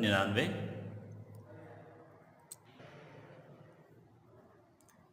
99।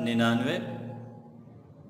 99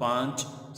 5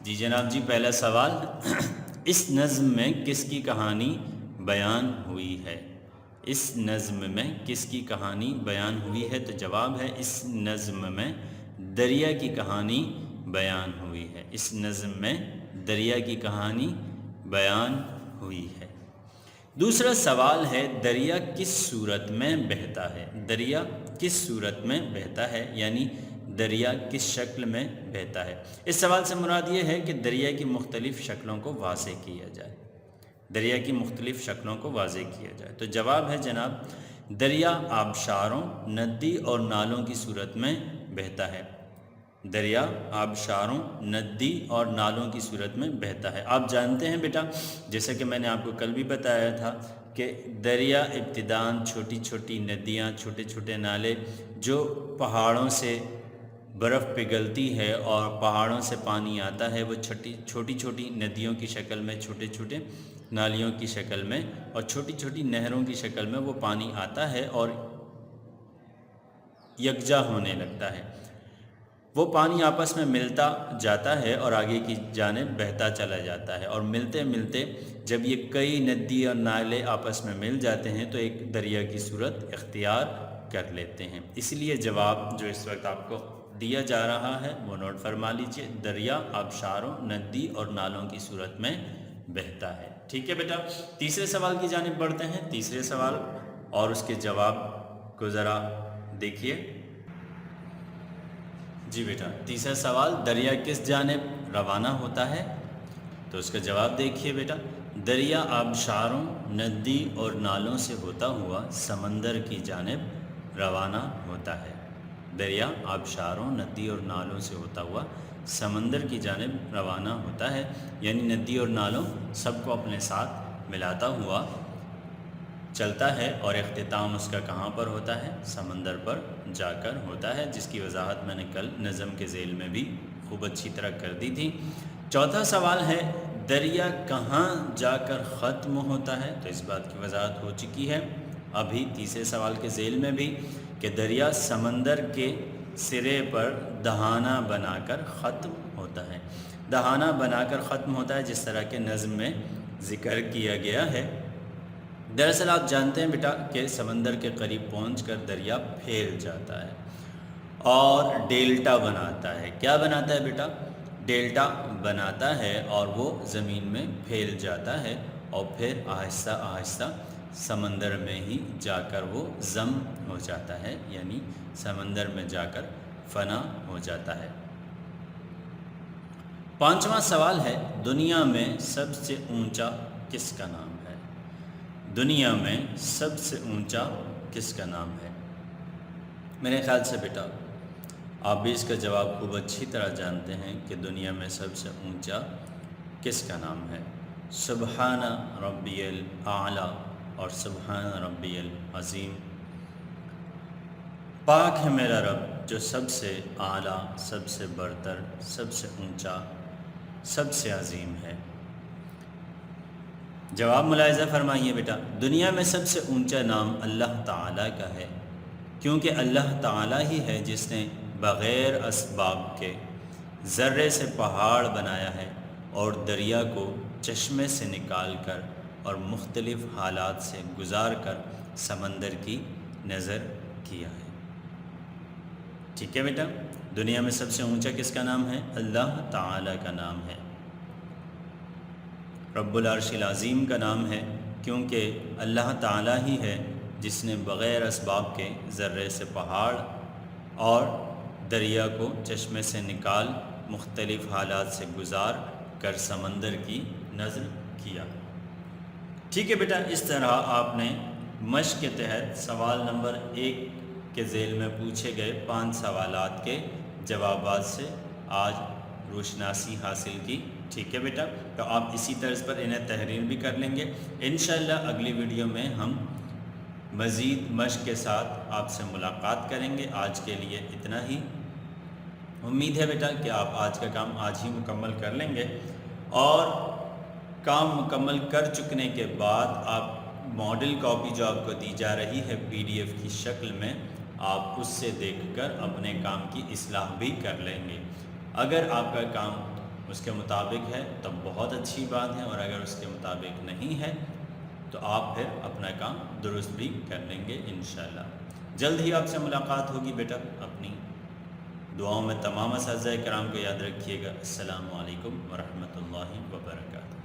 جی جناب جی، پہلا سوال، اس نظم میں کس کی کہانی بیان ہوئی ہے؟ اس نظم میں کس کی کہانی بیان ہوئی ہے؟ تو جواب ہے اس نظم میں دریا کی کہانی بیان ہوئی ہے۔ اس نظم میں دریا کی کہانی بیان ہوئی ہے۔ دوسرا سوال ہے، دریا کس صورت میں بہتا ہے؟ دریا کس صورت میں بہتا ہے، یعنی دریا کس شکل میں بہتا ہے؟ اس سوال سے مراد یہ ہے کہ دریا کی مختلف شکلوں کو واضح کیا جائے، دریا کی مختلف شکلوں کو واضح کیا جائے۔ تو جواب ہے جناب، دریا آبشاروں، ندی اور نالوں کی صورت میں بہتا ہے۔ دریا آبشاروں، ندی اور نالوں کی صورت میں بہتا ہے۔ آپ جانتے ہیں بیٹا، جیسا کہ میں نے آپ کو کل بھی بتایا تھا کہ دریا ابتداً چھوٹی چھوٹی ندیاں، چھوٹے چھوٹے نالے جو پہاڑوں سے برف پگھلتی ہے اور پہاڑوں سے پانی آتا ہے، وہ چھوٹی چھوٹی ندیوں کی شکل میں، چھوٹے چھوٹے نالیوں کی شکل میں اور چھوٹی چھوٹی نہروں کی شکل میں وہ پانی آتا ہے اور یکجا ہونے لگتا ہے۔ وہ پانی آپس میں ملتا جاتا ہے اور آگے کی جانب بہتا چلا جاتا ہے، اور ملتے ملتے جب یہ کئی ندی اور نالے آپس میں مل جاتے ہیں تو ایک دریا کی صورت اختیار کر لیتے ہیں۔ اس لیے جواب جو اس وقت آپ کو دیا جا رہا ہے وہ نوٹ فرما لیجئے، دریا آبشاروں، ندی اور نالوں کی صورت میں بہتا ہے۔ ٹھیک ہے بیٹا، تیسرے سوال کی جانب بڑھتے ہیں۔ تیسرے سوال اور اس کے جواب کو ذرا دیکھیے۔ جی بیٹا، تیسرا سوال، دریا کس جانب روانہ ہوتا ہے؟ تو اس کا جواب دیکھیے بیٹا، دریا آبشاروں، ندی اور نالوں سے ہوتا ہوا سمندر کی جانب روانہ ہوتا ہے۔ دریا آبشاروں، ندی اور نالوں سے ہوتا ہوا سمندر کی جانب روانہ ہوتا ہے، یعنی ندی اور نالوں سب کو اپنے ساتھ ملاتا ہوا چلتا ہے، اور اختتام اس کا کہاں پر ہوتا ہے؟ سمندر پر جا کر ہوتا ہے، جس کی وضاحت میں نے کل نظم کے ذیل میں بھی خوب اچھی طرح کر دی تھی۔ چوتھا سوال ہے، دریا کہاں جا کر ختم ہوتا ہے؟ تو اس بات کی وضاحت ہو چکی ہے ابھی تیسرے سوال کے ذیل میں بھی، کہ دریا سمندر کے سرے پر دہانہ بنا کر ختم ہوتا ہے۔ دہانہ بنا کر ختم ہوتا ہے، جس طرح کے نظم میں ذکر کیا گیا ہے۔ دراصل آپ جانتے ہیں بیٹا کہ سمندر کے قریب پہنچ کر دریا پھیل جاتا ہے اور ڈیلٹا بناتا ہے۔ کیا بناتا ہے بیٹا؟ ڈیلٹا بناتا ہے، اور وہ زمین میں پھیل جاتا ہے اور پھر آہستہ آہستہ سمندر میں ہی جا کر وہ ضم ہو جاتا ہے، یعنی سمندر میں جا کر فنا ہو جاتا ہے۔ پانچواں سوال ہے، دنیا میں سب سے اونچا کس کا نام ہے؟ دنیا میں سب سے اونچا کس کا نام ہے؟ میرے خیال سے بیٹا آپ بھی اس کا جواب خوب اچھی طرح جانتے ہیں کہ دنیا میں سب سے اونچا کس کا نام ہے۔ سبحان ربی الاعلی اور سبحان ربی العظیم۔ پاک ہے میرا رب جو سب سے اعلیٰ، سب سے برتر، سب سے اونچا، سب سے عظیم ہے۔ جواب ملاحظہ فرمائیے بیٹا، دنیا میں سب سے اونچا نام اللہ تعالیٰ کا ہے، کیونکہ اللہ تعالیٰ ہی ہے جس نے بغیر اسباب کے ذرے سے پہاڑ بنایا ہے اور دریا کو چشمے سے نکال کر اور مختلف حالات سے گزار کر سمندر کی نظر کیا ہے۔ ٹھیک ہے بیٹا، دنیا میں سب سے اونچا کس کا نام ہے؟ اللہ تعالیٰ کا نام ہے۔ رب العرش العظیم کا نام ہے، کیونکہ اللہ تعالیٰ ہی ہے جس نے بغیر اسباب کے ذرے سے پہاڑ اور دریا کو چشمے سے نکال مختلف حالات سے گزار کر سمندر کی نظر کیا۔ ٹھیک ہے بیٹا، اس طرح آپ نے مشق کے تحت سوال نمبر 1 کے ذیل میں پوچھے گئے 5 سوالات کے جوابات سے آج روشناسی حاصل کی۔ ٹھیک ہے بیٹا، تو آپ اسی طرز پر انہیں تحریر بھی کر لیں گے۔ انشاءاللہ اگلی ویڈیو میں ہم مزید مشق کے ساتھ آپ سے ملاقات کریں گے۔ آج کے لیے اتنا ہی۔ امید ہے بیٹا کہ آپ آج کا کام آج ہی مکمل کر لیں گے، اور کام مکمل کر چکنے کے بعد آپ ماڈل کاپی جو آپ کو دی جا رہی ہے PDF کی شکل میں، آپ اس سے دیکھ کر اپنے کام کی اصلاح بھی کر لیں گے۔ اگر آپ کا کام اس کے مطابق ہے تو بہت اچھی بات ہے، اور اگر اس کے مطابق نہیں ہے تو آپ پھر اپنا کام درست بھی کر لیں گے انشاءاللہ۔ جلد ہی آپ سے ملاقات ہوگی بیٹا، اپنی دعاؤں میں تمام اساتذہ کرام کو یاد رکھیے گا۔ السلام علیکم ورحمۃ اللہ وبرکاتہ۔